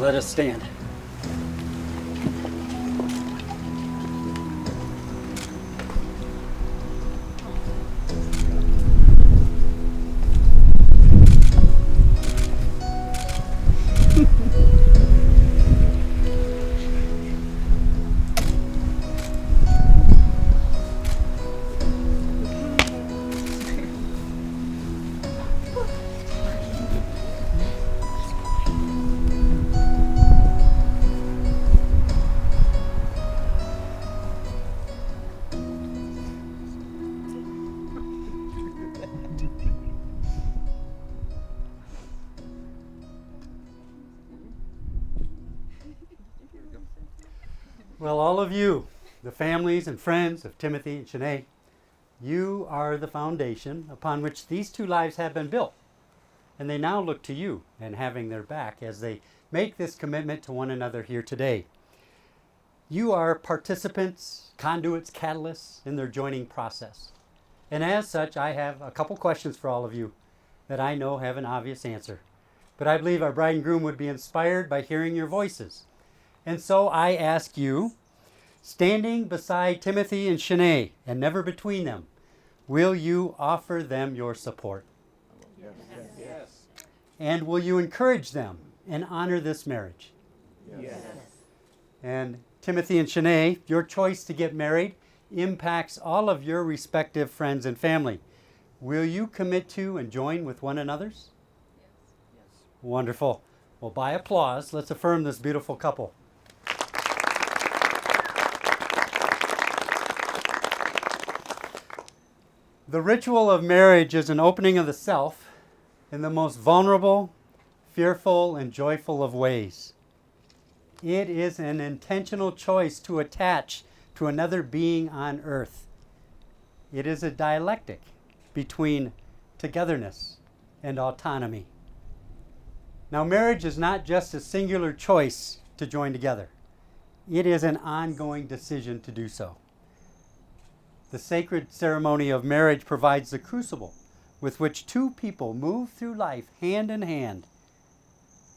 let us stand. Well, all of you, the families and friends of Timothy and Sinee, you are the foundation upon which these two lives have been built. And they now look to you and having their back as they make this commitment to one another here today. You are participants, conduits, catalysts in their joining process. And as such, I have a couple questions for all of you that I know have an obvious answer. But I believe our bride and groom would be inspired by hearing your voices. And so I ask you, standing beside Timothy and Sinee, and never between them, will you offer them your support? Yes. And will you encourage them and honor this marriage? Yes. And Timothy and Sinee, your choice to get married impacts all of your respective friends and family. Will you commit to and join with one another's? Yes. Wonderful. Well, by applause, let's affirm this beautiful couple. The ritual of marriage is an opening of the self in the most vulnerable, fearful, and joyful of ways. It is an intentional choice to attach to another being on earth. It is a dialectic between togetherness and autonomy. Now, marriage is not just a singular choice to join together. It is an ongoing decision to do so. The sacred ceremony of marriage provides the crucible with which two people move through life hand in hand.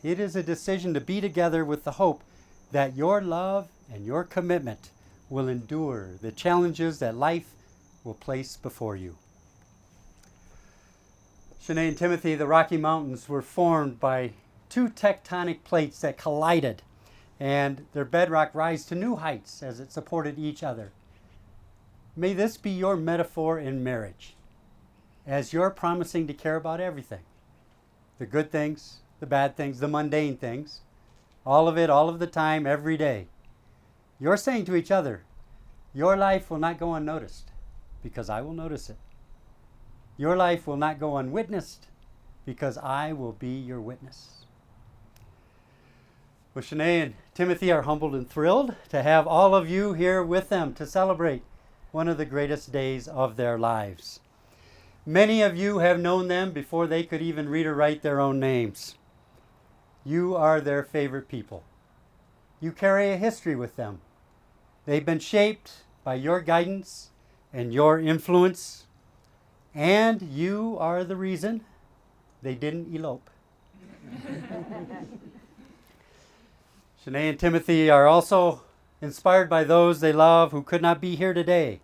It is a decision to be together with the hope that your love and your commitment will endure the challenges that life will place before you. Sinee and Timothy, the Rocky Mountains were formed by two tectonic plates that collided, and their bedrock rise to new heights as it supported each other. May this be your metaphor in marriage, as you're promising to care about everything. The good things, the bad things, the mundane things, all of it, all of the time, every day. You're saying to each other, your life will not go unnoticed, because I will notice it. Your life will not go unwitnessed, because I will be your witness. Well, Sinee and Timothy are humbled and thrilled to have all of you here with them to celebrate one of the greatest days of their lives. Many of you have known them before they could even read or write their own names. You are their favorite people. You carry a history with them. They've been shaped by your guidance and your influence, and you are the reason they didn't elope. Sinee and Timothy are also inspired by those they love who could not be here today,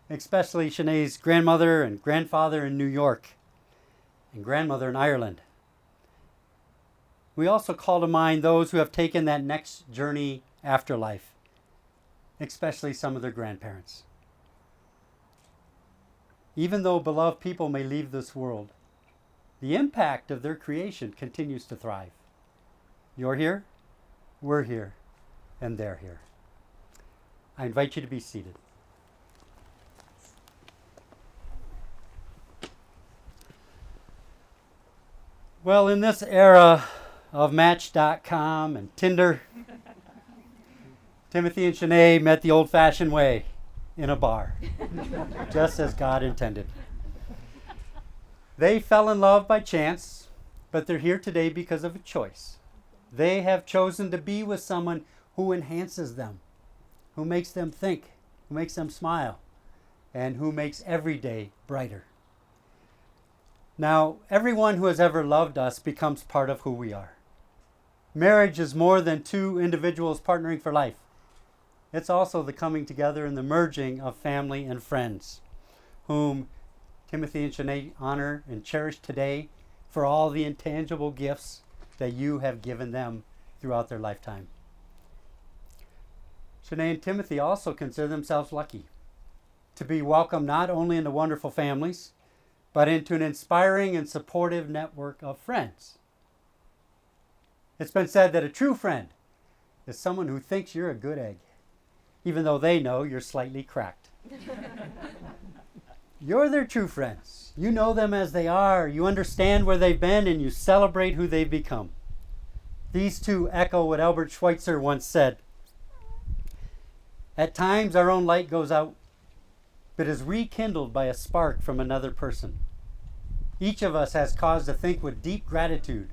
especially Sinee's grandmother and grandfather in New York and grandmother in Ireland. We also call to mind those who have taken that next journey after life, especially some of their grandparents. Even though beloved people may leave this world, the impact of their creation continues to thrive. You're here, we're here, and they're here. I invite you to be seated. Well, in this era of Match.com and Tinder, Timothy and Sinee met the old-fashioned way in a bar, just as God intended. They fell in love by chance, but they're here today because of a choice. They have chosen to be with someone who enhances them, who makes them think, who makes them smile, and who makes every day brighter. Now, everyone who has ever loved us becomes part of who we are. Marriage is more than two individuals partnering for life. It's also the coming together and the merging of family and friends, whom Timothy and Sinee honor and cherish today for all the intangible gifts that you have given them throughout their lifetime. Sinee and Timothy also consider themselves lucky to be welcomed not only into wonderful families, but into an inspiring and supportive network of friends. It's been said that a true friend is someone who thinks you're a good egg, even though they know you're slightly cracked. You're their true friends. You know them as they are. You understand where they've been, and you celebrate who they've become. These two echo what Albert Schweitzer once said. At times our own light goes out, but is rekindled by a spark from another person. Each of us has cause to think with deep gratitude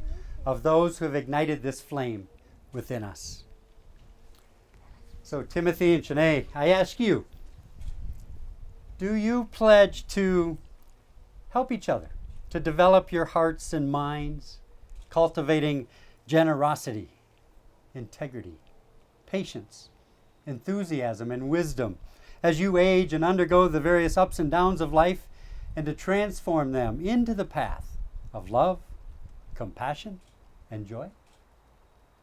of those who have ignited this flame within us. So Timothy and Sinee, I ask you, do you pledge to help each other, to develop your hearts and minds, cultivating generosity, integrity, patience, enthusiasm, and wisdom as you age and undergo the various ups and downs of life, and to transform them into the path of love, compassion, and joy?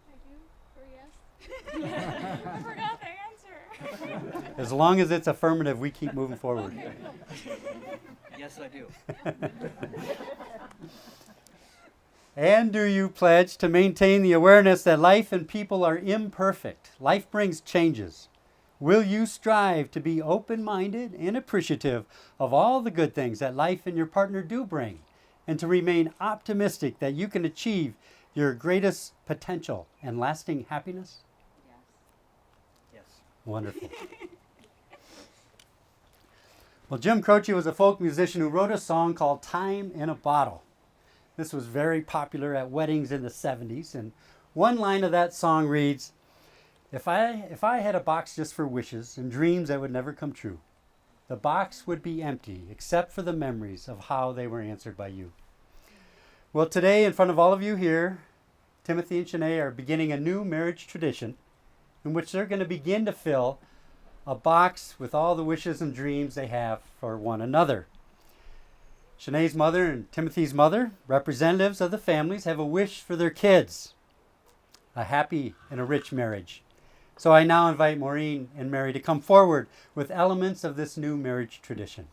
I do, or yes. I forgot the answer. As long as it's affirmative, we keep moving forward. Yes, I do. And do you pledge to maintain the awareness that life and people are imperfect? Life brings changes. Will you strive to be open-minded and appreciative of all the good things that life and your partner do bring, and to remain optimistic that you can achieve your greatest potential and lasting happiness? Yes. Yes. Wonderful. Well, Jim Croce was a folk musician who wrote a song called Time in a Bottle. This was very popular at weddings in the 70s, and one line of that song reads, If I had a box just for wishes and dreams that would never come true, the box would be empty except for the memories of how they were answered by you. Well, today, in front of all of you here, Timothy and Sinee are beginning a new marriage tradition in which they're going to begin to fill a box with all the wishes and dreams they have for one another. Sinee's mother and Timothy's mother, representatives of the families, have a wish for their kids, a happy and a rich marriage. So I now invite Maureen and Mary to come forward with elements of this new marriage tradition.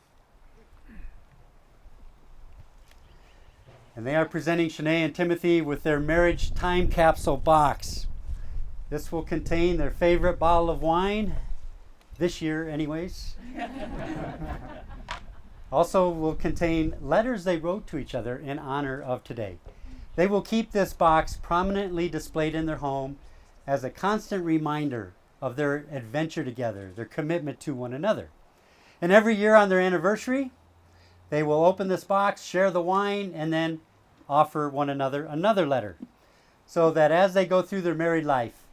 And they are presenting Sinee and Timothy with their marriage time capsule box. This will contain their favorite bottle of wine, this year anyways. Also will contain letters they wrote to each other in honor of today. They will keep this box prominently displayed in their home as a constant reminder of their adventure together, their commitment to one another. And every year on their anniversary, they will open this box, share the wine, and then offer one another another letter, so that as they go through their married life,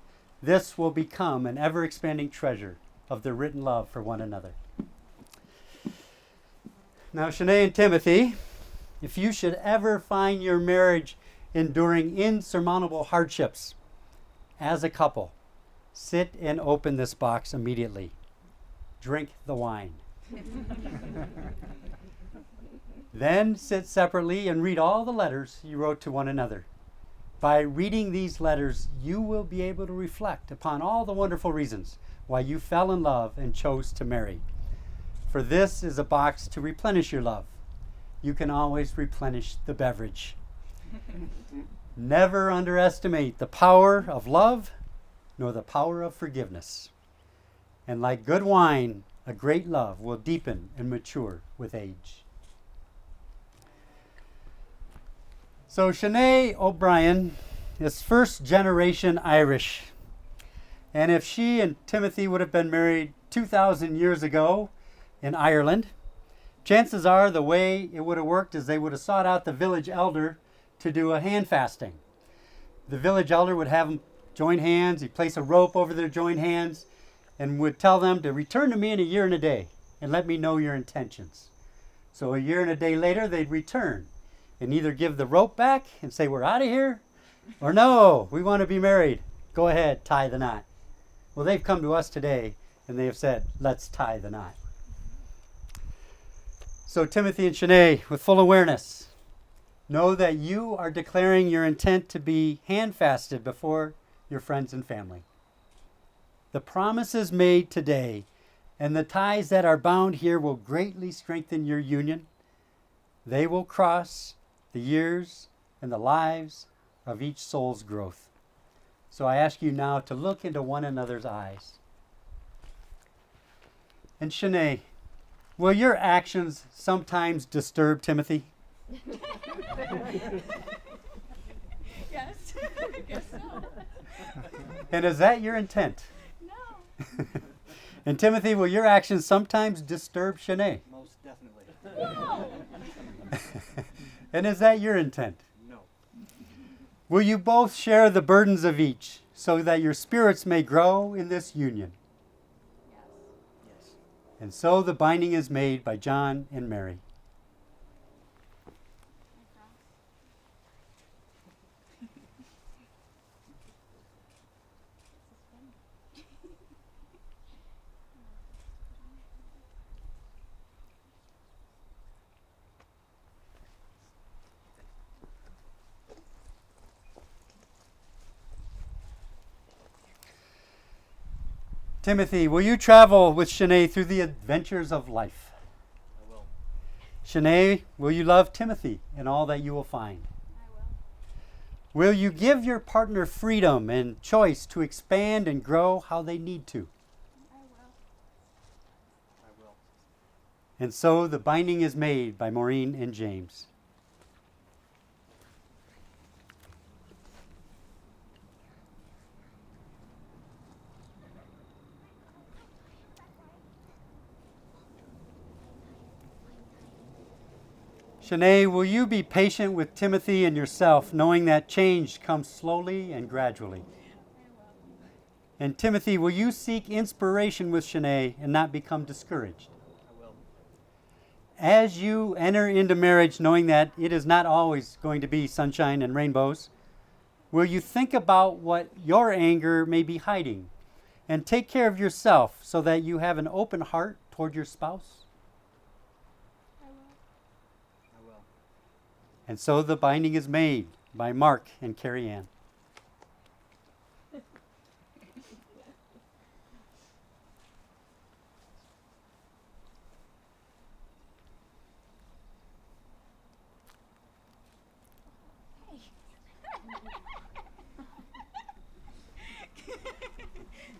this will become an ever-expanding treasure of their written love for one another. Now, Sinee and Timothy, if you should ever find your marriage enduring insurmountable hardships, as a couple, sit and open this box immediately. Drink the wine. Then sit separately and read all the letters you wrote to one another. By reading these letters, you will be able to reflect upon all the wonderful reasons why you fell in love and chose to marry. For this is a box to replenish your love. You can always replenish the beverage. Never underestimate the power of love, nor the power of forgiveness. And like good wine, a great love will deepen and mature with age. So Sinee O'Brien is first generation Irish. And if she and Timothy would have been married 2,000 years ago in Ireland, chances are the way it would have worked is they would have sought out the village elder to do a hand fasting. The village elder would have them join hands. He'd place a rope over their joined hands and would tell them to return to me in a year and a day and let me know your intentions. So a year and a day later, they'd return and either give the rope back and say, we're out of here, Or no, we want to be married. Go ahead, tie the knot. Well, they've come to us today and they have said, let's tie the knot. So Timothy and Sinee, with full awareness, know that you are declaring your intent to be handfasted before your friends and family. The promises made today and the ties that are bound here will greatly strengthen your union. They will cross the years and the lives of each soul's growth. So I ask you now to look into one another's eyes. And Sinee, will your actions sometimes disturb Timothy? Yes. I guess so. And is that your intent? No. And Timothy, will your actions sometimes disturb Sinee? Most definitely. No. And is that your intent? No. Will you both share the burdens of each so that your spirits may grow in this union? Yes. Yes. And so the binding is made by John and Mary. Timothy, will you travel with Sinee through the adventures of life? I will. Sinee, will you love Timothy in all that you will find? I will. Will you give your partner freedom and choice to expand and grow how they need to? I will. I will. And so the binding is made by Maureen and James. Sinee, will you be patient with Timothy and yourself, knowing that change comes slowly and gradually? I will. And Timothy, will you seek inspiration with Sinee and not become discouraged? I will. As you enter into marriage knowing that it is not always going to be sunshine and rainbows, will you think about what your anger may be hiding and take care of yourself so that you have an open heart toward your spouse? I will. I will. And so the binding is made by Mark and Carrie Ann.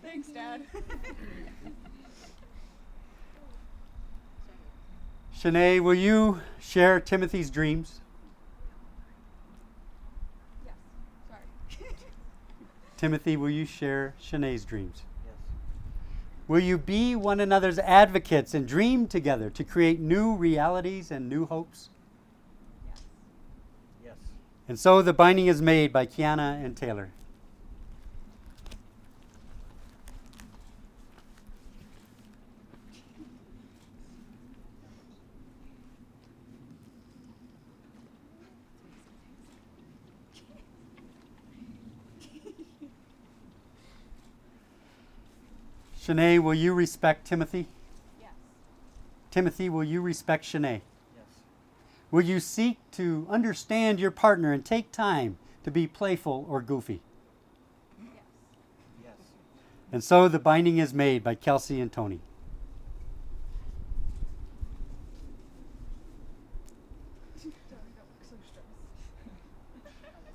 Thanks, Dad. Sinee, will you share Timothy's dreams? Yes. Sorry. Timothy, will you share Sinee's dreams? Yes. Will you be one another's advocates and dream together to create new realities and new hopes? Yes. Yes. And so the binding is made by Kiana and Taylor. Sinee, will you respect Timothy? Yes. Timothy, will you respect Sinee? Yes. Will you seek to understand your partner and take time to be playful or goofy? Yes. Yes. And so the binding is made by Kelsey and Tony. Sorry, don't look so stressed. You did great.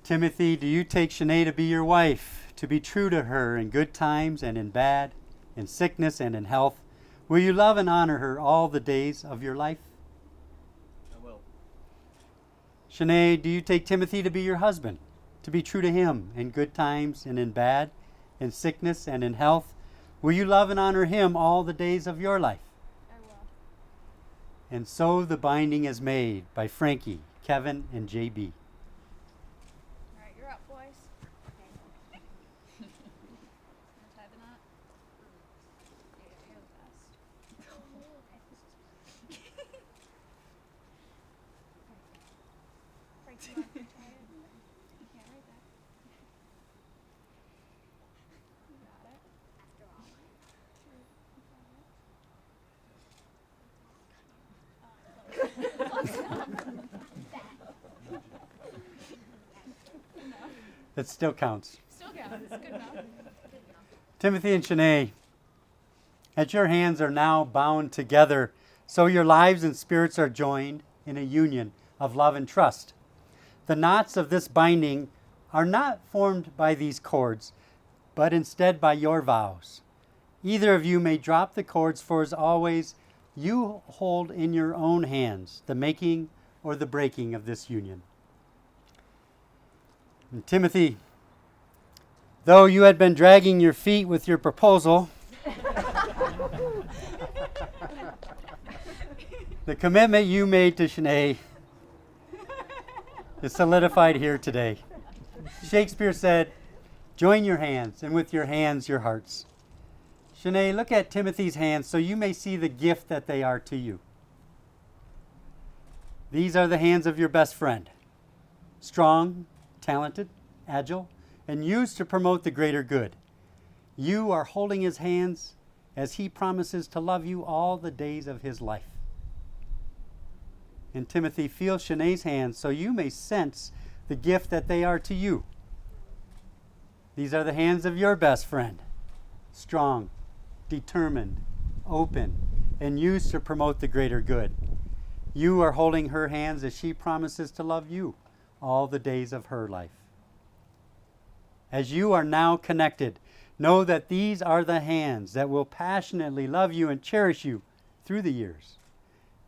Timothy, do you take Sinee to be your wife, to be true to her in good times and in bad, in sickness and in health? Will you love and honor her all the days of your life? I will. Sinee, do you take Timothy to be your husband, to be true to him in good times and in bad, in sickness and in health? Will you love and honor him all the days of your life? I will. And so the binding is made by Frankie, Kevin, and JB. All right, you're up, boys. Okay. Wanna tie the knot? Yeah, here with us. It still counts. Still counts. Good enough. Timothy and Sinee, as your hands are now bound together, so your lives and spirits are joined in a union of love and trust. The knots of this binding are not formed by these cords, but instead by your vows. Either of you may drop the cords, for as always, you hold in your own hands the making or the breaking of this union. And Timothy, though you had been dragging your feet with your proposal, the commitment you made to Sinee is solidified here today. Shakespeare said, "Join your hands, and with your hands your hearts." Sinee, look at Timothy's hands so you may see the gift that they are to you. These are the hands of your best friend. Strong, talented, agile, and used to promote the greater good. You are holding his hands as he promises to love you all the days of his life. And Timothy, feel Sinee's hands so you may sense the gift that they are to you. These are the hands of your best friend. Strong, determined, open, and used to promote the greater good. You are holding her hands as she promises to love you all the days of her life. As you are now connected, know that these are the hands that will passionately love you and cherish you through the years,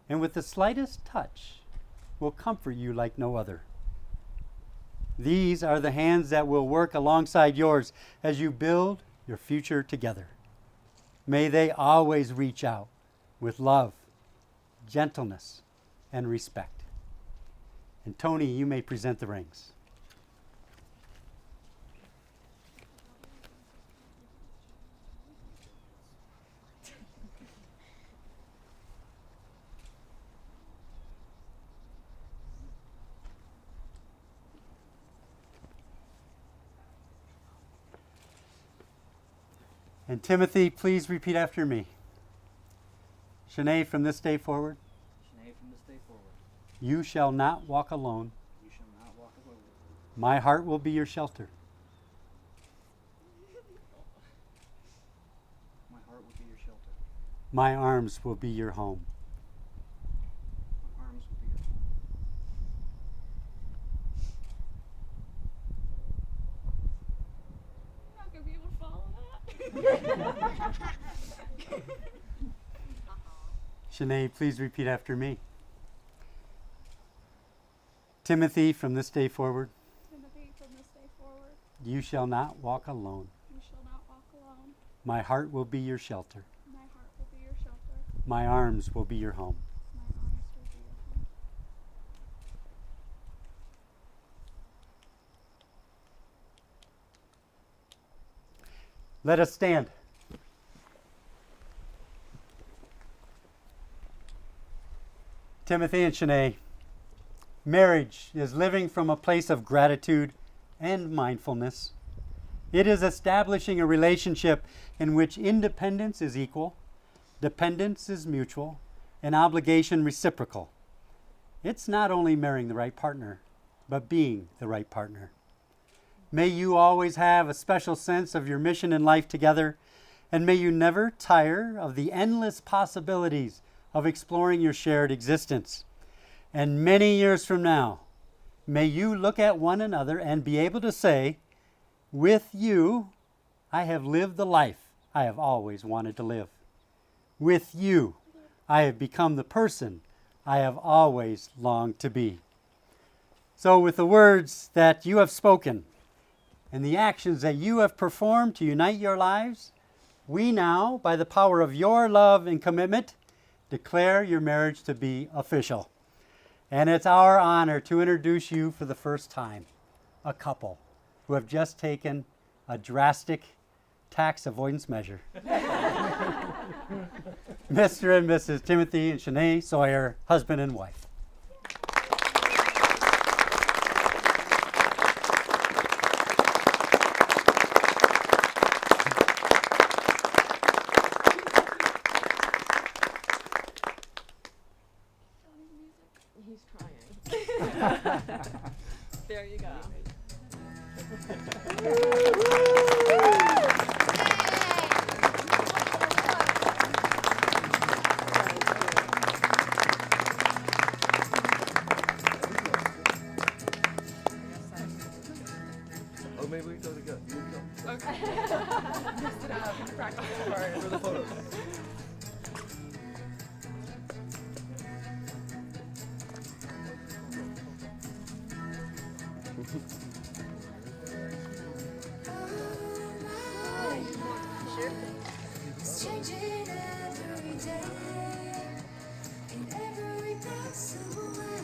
and with the slightest touch will comfort you like no other. These are the hands that will work alongside yours as you build your future together. May they always reach out with love, gentleness, and respect. And Tony, you may present the rings. And Timothy, please repeat after me. Sinee, from this day forward, Sinee, from this day forward, you shall not walk alone. you shall not walk alone. My heart will be your shelter. My heart will be your shelter. My arms will be your home. My arms will be your home. I'm not gonna be able to follow that. Sinee, please repeat after me. Timothy, from this day forward, Timothy, from this day forward, you shall not walk alone. you shall not walk alone. My heart will be your shelter. My heart will be your shelter. My arms will be your home. My arms will be your home. Let us stand. Timothy and Sinee, marriage is living from a place of gratitude and mindfulness. It is establishing a relationship in which independence is equal, dependence is mutual, and obligation reciprocal. It's not only marrying the right partner, but being the right partner. May you always have a special sense of your mission in life together, and may you never tire of the endless possibilities of exploring your shared existence. And many years from now, may you look at one another and be able to say, with you, I have lived the life I have always wanted to live. With you, I have become the person I have always longed to be. So with the words that you have spoken and the actions that you have performed to unite your lives, we now, by the power of your love and commitment, declare your marriage to be official. And it's our honor to introduce you for the first time, a couple who have just taken a drastic tax avoidance measure. Mr. and Mrs. Timothy and Sinee Sawyer, husband and wife. Johnny's music. He's trying. There you go. practice part. For the photos. It's changing every day in every possible way.